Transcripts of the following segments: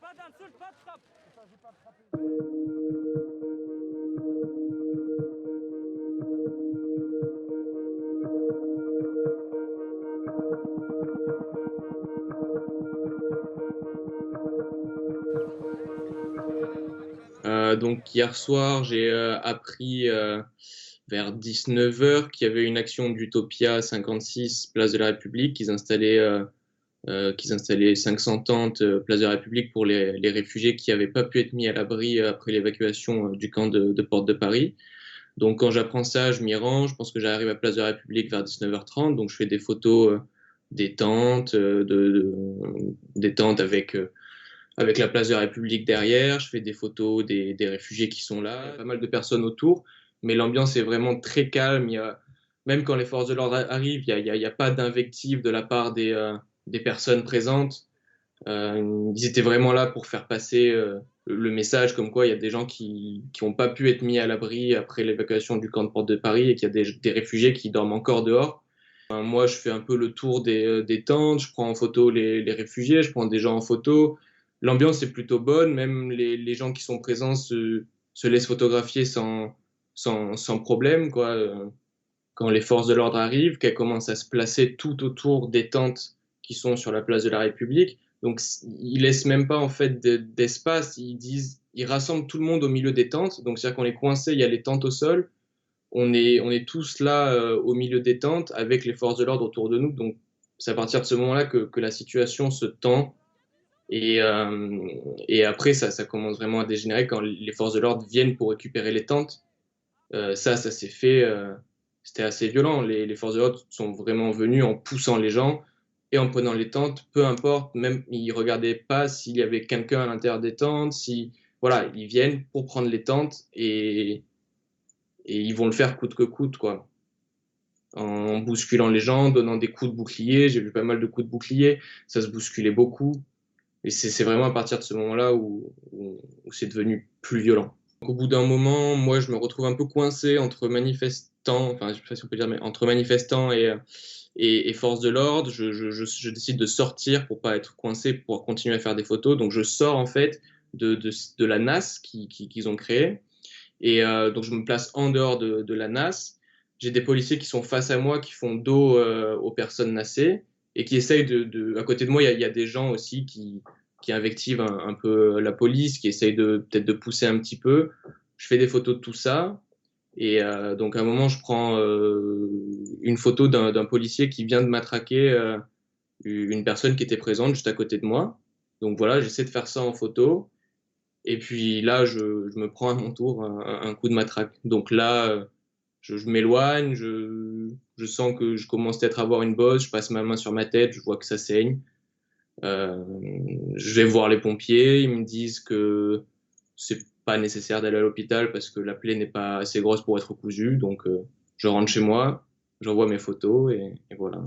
Pas d'insulte, pas de frappe. Donc hier soir, j'ai appris vers 19h qu'il y avait une action d'Utopia 56, place de la République, qu'ils installaient 500 tentes place de la République pour les réfugiés qui n'avaient pas pu être mis à l'abri après l'évacuation du camp de Porte de Paris. Donc quand j'apprends ça, je m'y rends, je pense que j'arrive à place de la République vers 19h30, donc je fais des photos des tentes, des tentes avec la place de la République derrière, je fais des photos des réfugiés qui sont là, il y a pas mal de personnes autour, mais l'ambiance est vraiment très calme. Même quand les forces de l'ordre arrivent, il y a pas d'invective de la part des personnes présentes. Ils étaient vraiment là pour faire passer le message comme quoi il y a des gens qui ont pas pu être mis à l'abri après l'évacuation du camp de Porte de Paris et qu'il y a des réfugiés qui dorment encore dehors. Moi, je fais un peu le tour des tentes, je prends en photo les réfugiés, je prends des gens en photo. L'ambiance est plutôt bonne, même les gens qui sont présents se laissent photographier sans problème, quoi. Quand les forces de l'ordre arrivent, qu'elles commencent à se placer tout autour des tentes qui sont sur la place de la République. Donc, ils laissent même pas, en fait, d'espace. Ils rassemblent tout le monde au milieu des tentes. Donc, c'est-à-dire qu'on est coincé, il y a les tentes au sol. On est tous là au milieu des tentes avec les forces de l'ordre autour de nous. Donc, c'est à partir de ce moment-là que la situation se tend. Et après, ça commence vraiment à dégénérer quand les forces de l'ordre viennent pour récupérer les tentes. Ça s'est fait. C'était assez violent. Les forces de l'ordre sont vraiment venues en poussant les gens et en prenant les tentes, peu importe. Même ils regardaient pas s'il y avait quelqu'un à l'intérieur des tentes. Si voilà, ils viennent pour prendre les tentes et ils vont le faire coûte que coûte, quoi. En bousculant les gens, donnant des coups de bouclier. J'ai vu pas mal de coups de bouclier. Ça se bousculait beaucoup. Et c'est vraiment à partir de ce moment-là où c'est devenu plus violent. Donc, au bout d'un moment, moi, je me retrouve un peu coincé entre manifestants, enfin, je sais pas si on peut dire, mais entre manifestants et forces de l'ordre. Je décide de sortir pour pas être coincé, pour continuer à faire des photos. Donc, je sors, en fait, de la nasse qu'ils ont créée. Et donc, je me place en dehors de la nasse. J'ai des policiers qui sont face à moi, qui font dos aux personnes nassées et qui essayent à côté de moi, il y a des gens aussi qui invectivent un peu la police, qui essayent peut-être de pousser un petit peu. Je fais des photos de tout ça. Et donc, à un moment, je prends une photo d'un policier qui vient de matraquer une personne qui était présente juste à côté de moi. Donc voilà, j'essaie de faire ça en photo. Et puis là, je me prends à mon tour un coup de matraque. Donc là, je m'éloigne, je sens que je commence peut-être à avoir une bosse, je passe ma main sur ma tête, je vois que ça saigne. Euh, je vais voir les pompiers, ils me disent que c'est pas nécessaire d'aller à l'hôpital parce que la plaie n'est pas assez grosse pour être cousue. Donc je rentre chez moi, j'envoie mes photos et voilà.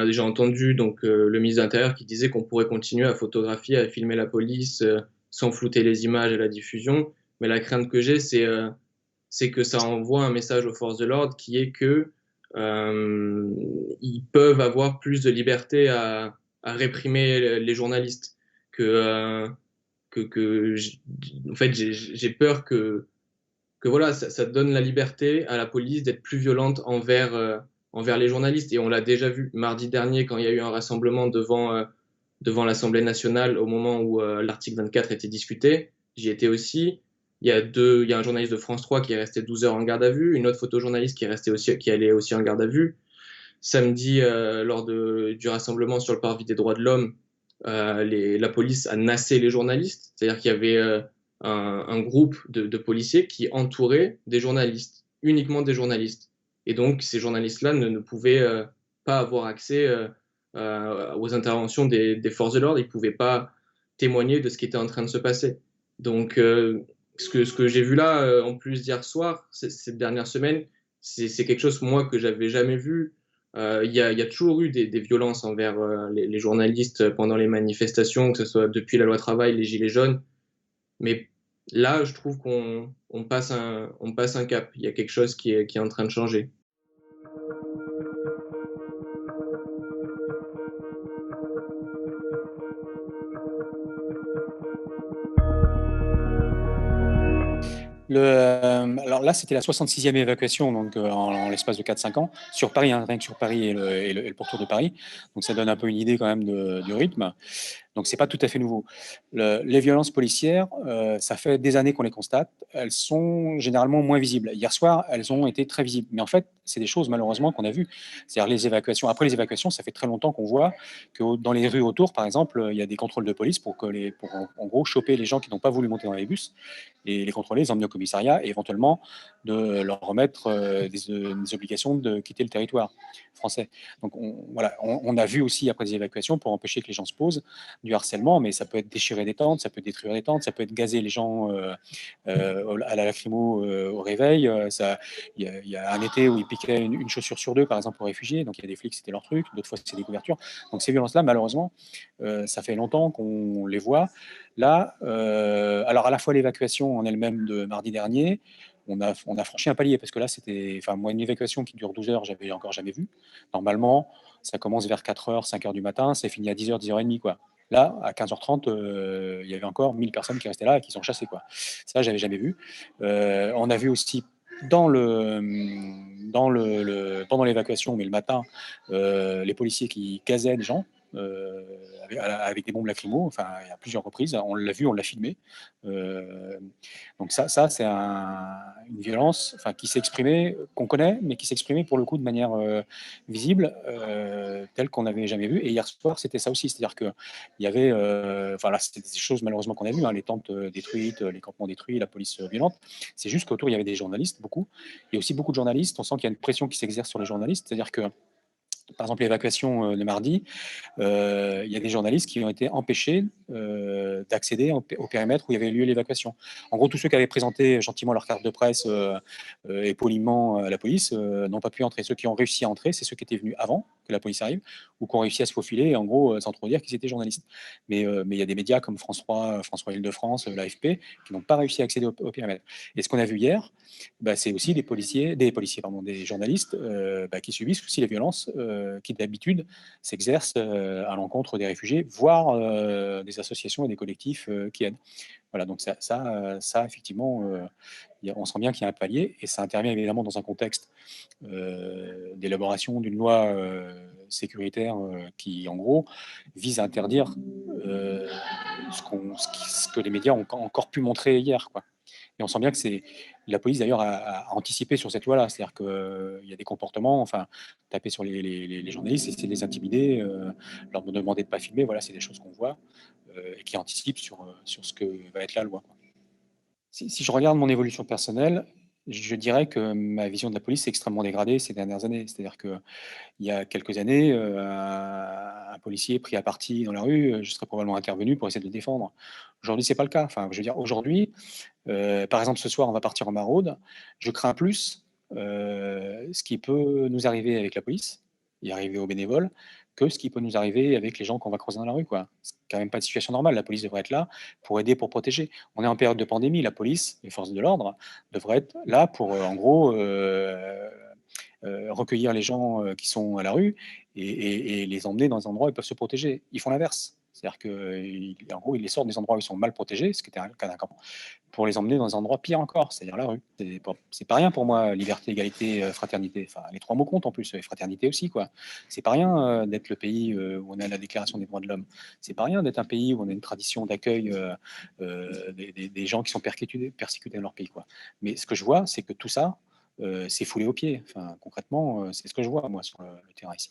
J'ai entendu donc le ministre de l'Intérieur qui disait qu'on pourrait continuer à photographier, à filmer la police sans flouter les images à la diffusion. Mais la crainte que j'ai, c'est que ça envoie un message aux forces de l'ordre qui est que ils peuvent avoir plus de liberté à réprimer les journalistes. En fait, j'ai peur que voilà, ça donne la liberté à la police d'être plus violente envers les journalistes. Et on l'a déjà vu mardi dernier quand il y a eu un rassemblement devant l'Assemblée nationale au moment où l'article 24 était discuté. J'y étais aussi. Il y a un journaliste de France 3 qui est resté 12 heures en garde à vue, une autre photojournaliste qui allait aussi en garde à vue. Samedi, lors du rassemblement sur le parvis des droits de l'homme, la police a nassé les journalistes. C'est-à-dire qu'il y avait un groupe de policiers qui entouraient des journalistes, uniquement des journalistes. Et donc, ces journalistes-là ne pouvaient pas avoir accès aux interventions des forces de l'ordre, ils pouvaient pas témoigner de ce qui était en train de se passer. Donc, ce que j'ai vu là, en plus d'hier soir, cette dernière semaine, c'est quelque chose, moi, que j'avais jamais vu. Il y a toujours eu des violences envers les journalistes pendant les manifestations, que ce soit depuis la loi travail, les gilets jaunes. Mais là, je trouve on passe un cap. Il y a quelque chose qui est en train de changer. Alors là, c'était la 66e évacuation donc, en l'espace de 4-5 ans, sur Paris, hein, rien que sur Paris et le pourtour de Paris. Donc ça donne un peu une idée quand même du rythme. Donc c'est pas tout à fait nouveau. Les violences policières, ça fait des années qu'on les constate. Elles sont généralement moins visibles. Hier soir, elles ont été très visibles. Mais en fait, c'est des choses malheureusement qu'on a vues. C'est-à-dire les évacuations. Après les évacuations, ça fait très longtemps qu'on voit que dans les rues autour, par exemple, il y a des contrôles de police pour en gros choper les gens qui n'ont pas voulu monter dans les bus et les contrôler, les emmener au commissariat et éventuellement de leur remettre des obligations de quitter le territoire français. Donc voilà, on a vu aussi après des évacuations pour empêcher que les gens se posent du harcèlement, mais ça peut être déchirer des tentes, ça peut détruire des tentes, ça peut être gazer les gens à la lacrymo au réveil. Il y a un été où ils piquaient une chaussure sur deux, par exemple, aux réfugiés. Donc il y a des flics, c'était leur truc. D'autres fois, c'était des couvertures. Donc ces violences-là, malheureusement, ça fait longtemps qu'on les voit. Là, alors à la fois l'évacuation en elle-même de mardi dernier, on a franchi un palier parce que là, c'était, enfin, moi, une évacuation qui dure 12 heures, j'avais encore jamais vu. Normalement, ça commence vers 4 heures, 5 heures du matin, c'est fini à 10 heures, 10 heures et demie, quoi. Là, à 15h30, il y avait encore 1000 personnes qui restaient là et qui sont chassées, quoi. Ça, j'avais jamais vu. On a vu aussi pendant l'évacuation, mais le matin, les policiers qui gazaient des gens avec des bombes lacrymo, enfin, à plusieurs reprises. On l'a vu, on l'a filmé. Euh, donc ça c'est une violence, enfin, qui s'est exprimée, qu'on connaît, mais qui s'est exprimée pour le coup de manière visible, telle qu'on n'avait jamais vu. Et hier soir, c'était ça aussi, c'est-à-dire que il y avait, enfin là, c'était des choses malheureusement qu'on a vues, hein, les tentes détruites, les campements détruits, la police violente. C'est juste qu'autour il y avait des journalistes, beaucoup. Il y a aussi beaucoup de journalistes. On sent qu'il y a une pression qui s'exerce sur les journalistes, c'est-à-dire que par exemple, l'évacuation de mardi, il y a des journalistes qui ont été empêchés d'accéder au périmètre où il y avait lieu l'évacuation. En gros, tous ceux qui avaient présenté gentiment leur carte de presse et poliment à la police n'ont pas pu entrer. Ceux qui ont réussi à entrer, c'est ceux qui étaient venus avant que la police arrive ou qui ont réussi à se faufiler, en gros, sans trop dire qu'ils étaient journalistes. Mais il y a des médias comme France 3, France 3 Île-de-France, l'AFP, qui n'ont pas réussi à accéder au périmètre. Et ce qu'on a vu hier, bah, c'est aussi des journalistes qui subissent aussi les violences qui d'habitude s'exercent à l'encontre des réfugiés, voire des associations et des collectifs qui aident. Voilà, donc ça effectivement, on sent bien qu'il y a un palier, et ça intervient évidemment dans un contexte d'élaboration d'une loi sécuritaire qui, en gros, vise à interdire ce que les médias ont encore pu montrer hier, quoi. Et on sent bien que c'est la police d'ailleurs a anticipé sur cette loi-là, c'est-à-dire qu'il y a des comportements, enfin, taper sur les journalistes, essayer de les intimider, leur demander de ne pas filmer, voilà, c'est des choses qu'on voit et qui anticipent sur ce que va être la loi, quoi. Si je regarde mon évolution personnelle, je dirais que ma vision de la police s'est extrêmement dégradée ces dernières années. C'est-à-dire qu'il y a quelques années, un policier pris à partie dans la rue, je serais probablement intervenu pour essayer de le défendre. Aujourd'hui, c'est pas le cas. Enfin, je veux dire, aujourd'hui, par exemple, ce soir, on va partir en maraude. Je crains plus ce qui peut nous arriver avec la police et arriver aux bénévoles que ce qui peut nous arriver avec les gens qu'on va croiser dans la rue, quoi. C'est quand même pas une situation normale. La police devrait être là pour aider, pour protéger. On est en période de pandémie. La police, les forces de l'ordre, devraient être là pour, en gros, recueillir les gens qui sont à la rue et les emmener dans des endroits où ils peuvent se protéger. Ils font l'inverse. C'est-à-dire qu'en gros, ils les sortent des endroits où ils sont mal protégés, ce qui était le cas d'un camp, pour les emmener dans des endroits pires encore, c'est-à-dire la rue. C'est pas rien pour moi, liberté, égalité, fraternité. Enfin, les trois mots comptent en plus, et fraternité aussi, quoi. C'est pas rien d'être le pays où on a la Déclaration des droits de l'homme. C'est pas rien d'être un pays où on a une tradition d'accueil des gens qui sont persécutés dans leur pays, quoi. Mais ce que je vois, c'est que tout ça, c'est foulé aux pieds. Enfin, concrètement, c'est ce que je vois, moi, sur le terrain ici.